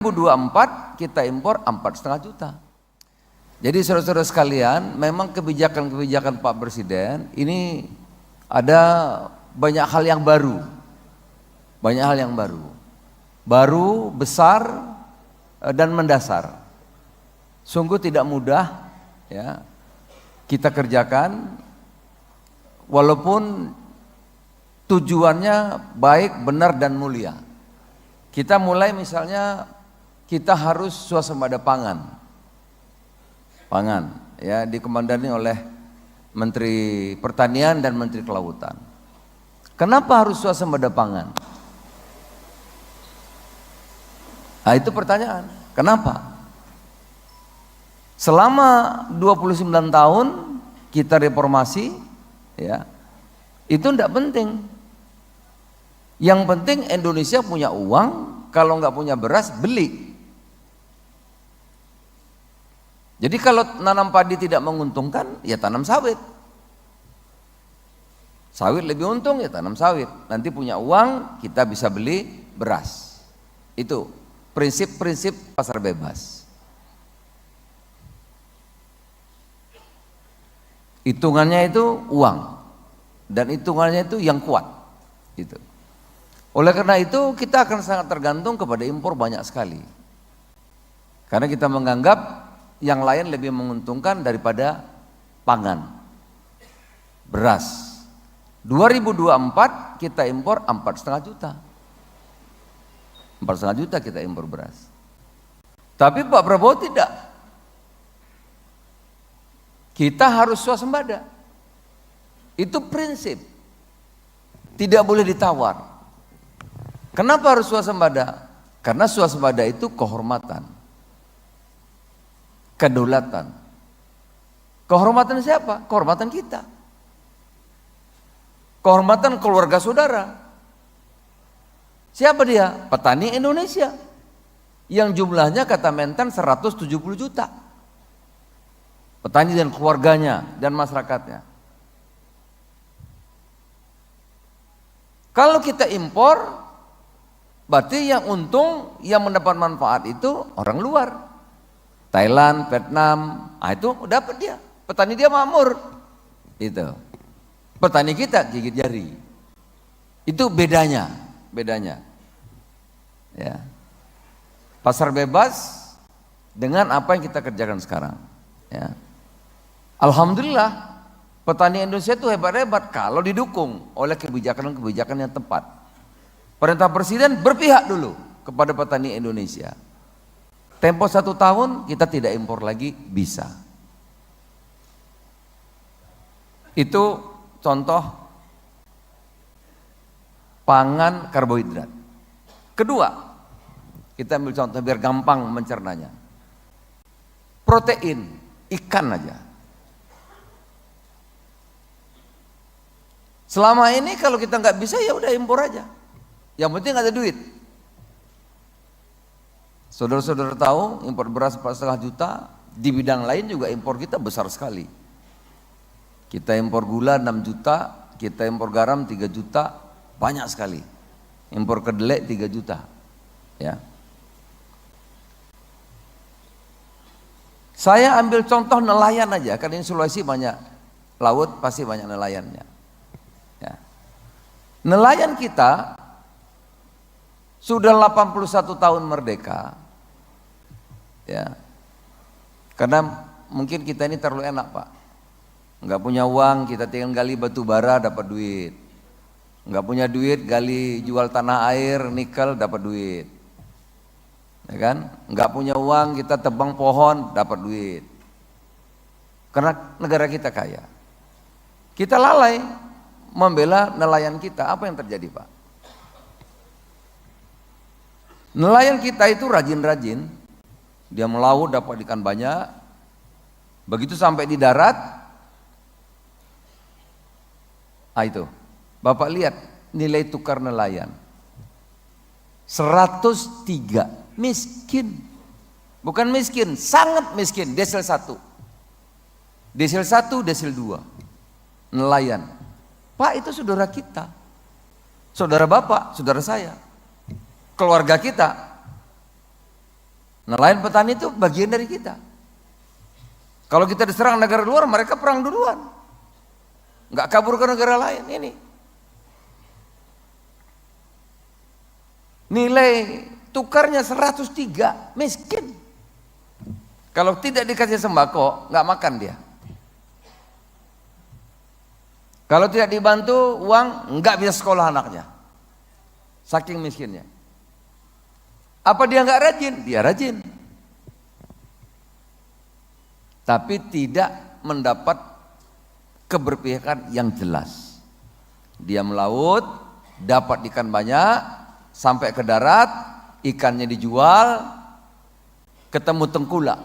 2024 kita impor 4,5 juta. Jadi saudara-saudara sekalian, memang kebijakan-kebijakan Pak Presiden ini ada banyak hal yang baru. Banyak hal yang baru. Baru, besar, dan mendasar. Sungguh tidak mudah ya kita kerjakan, walaupun tujuannya baik, benar, dan mulia. Kita mulai misalnya kita harus swasembada pangan ya, dikomandani oleh Menteri Pertanian dan Menteri Kelautan. Kenapa harus swasembada pangan? Nah, itu pertanyaan. Kenapa? Selama 29 tahun kita reformasi ya, itu tidak penting. Yang penting Indonesia punya uang, kalau nggak punya beras beli. Jadi kalau nanam padi tidak menguntungkan, ya tanam sawit. Sawit lebih untung, ya tanam sawit. Nanti punya uang, kita bisa beli beras. Itu prinsip-prinsip pasar bebas. Hitungannya itu uang, dan hitungannya itu yang kuat. Gitu. Oleh karena itu kita akan sangat tergantung kepada impor banyak sekali. Karena kita menganggap yang lain lebih menguntungkan daripada pangan. Beras. 2024 kita impor 4,5 juta. 4,5 juta kita impor beras. Tapi Pak Prabowo tidak. Kita harus swasembada. Itu prinsip. Tidak boleh ditawar. Kenapa harus swasembada? Karena swasembada itu kehormatan. Kedaulatan. Kehormatan siapa? Kehormatan kita. Kehormatan keluarga saudara. Siapa dia? Petani Indonesia. Yang jumlahnya kata Mentan 170 juta. Petani dan keluarganya dan masyarakatnya. Kalau kita impor, berarti yang untung, yang mendapat manfaat itu orang luar. Thailand, Vietnam, itu dapat dia. Petani dia makmur. Itu. Petani kita gigit jari. Itu bedanya. Ya. Pasar bebas dengan apa yang kita kerjakan sekarang. Ya. Alhamdulillah, petani Indonesia itu hebat-hebat kalau didukung oleh kebijakan-kebijakan yang tepat. Perintah Presiden berpihak dulu kepada petani Indonesia. Tempo 1 tahun kita tidak impor lagi, bisa. Itu contoh pangan karbohidrat. Kedua, kita ambil contoh biar gampang mencernanya. Protein, ikan aja. Selama ini kalau kita nggak bisa ya udah impor aja. Yang penting ada duit. Saudara-saudara tahu impor beras 4,5 juta, di bidang lain juga impor kita besar sekali. Kita impor gula 6 juta, kita impor garam 3 juta, banyak sekali. Impor kedelai 3 juta. Ya. Saya ambil contoh nelayan aja, karena ini Sulawesi banyak laut, pasti banyak nelayannya. Ya. Nelayan kita sudah 81 tahun merdeka, ya, karena mungkin kita ini terlalu enak Pak, nggak punya uang, kita tinggal gali batu bara dapat duit, nggak punya duit gali jual tanah air, nikel dapat duit, ya kan? Nggak punya uang kita tebang pohon dapat duit, karena negara kita kaya. Kita lalai membela nelayan kita, apa yang terjadi Pak? Nelayan kita itu rajin-rajin, dia melaut dapat ikan banyak, begitu sampai di darat, itu, Bapak lihat nilai tukar nelayan, 103, miskin, bukan miskin, sangat miskin, desil 1, desil 2, nelayan. Pak itu saudara kita, saudara bapak, saudara saya. Keluarga kita. Nelayan petani itu bagian dari kita. Kalau kita diserang negara luar, mereka perang duluan. Nggak kabur ke negara lain ini. Nilai tukarnya 103, miskin. Kalau tidak dikasih sembako, nggak makan dia. Kalau tidak dibantu uang, nggak bisa sekolah anaknya. Saking miskinnya. Apa dia nggak rajin? Dia rajin. Tapi tidak mendapat keberpihakan yang jelas. Dia melaut, dapat ikan banyak, sampai ke darat, ikannya dijual, ketemu tengkulak.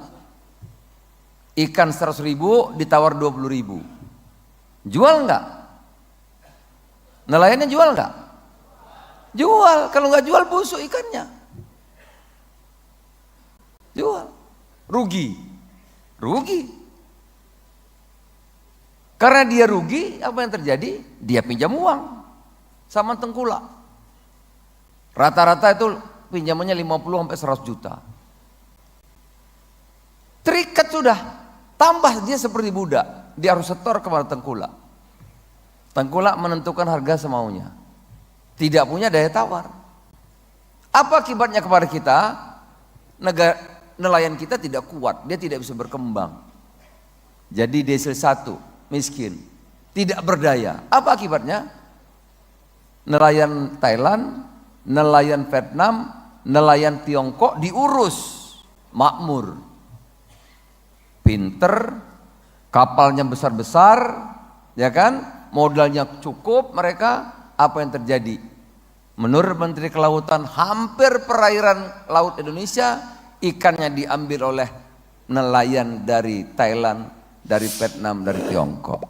Ikan 100.000 ditawar 20.000. Jual enggak? Nelayannya jual enggak? Jual. Kalau enggak jual busuk ikannya. Jual. Rugi. Rugi. Karena dia rugi, apa yang terjadi? Dia pinjam uang sama tengkulak. Rata-rata itu pinjamannya 50 sampai 100 juta. Terikat sudah. Tambah dia seperti budak. Dia harus setor kepada tengkulak. Tengkulak menentukan harga semaunya. Tidak punya daya tawar. Apa akibatnya kepada kita? Nelayan kita tidak kuat. Dia tidak bisa berkembang. Jadi desil 1, miskin. Tidak berdaya. Apa akibatnya? Nelayan Thailand, nelayan Vietnam, nelayan Tiongkok diurus. Makmur. Pinter, kapalnya besar-besar, ya kan? Modalnya cukup mereka, apa yang terjadi? Menurut Menteri Kelautan, hampir perairan laut Indonesia ikannya diambil oleh nelayan dari Thailand, dari Vietnam, dari Tiongkok.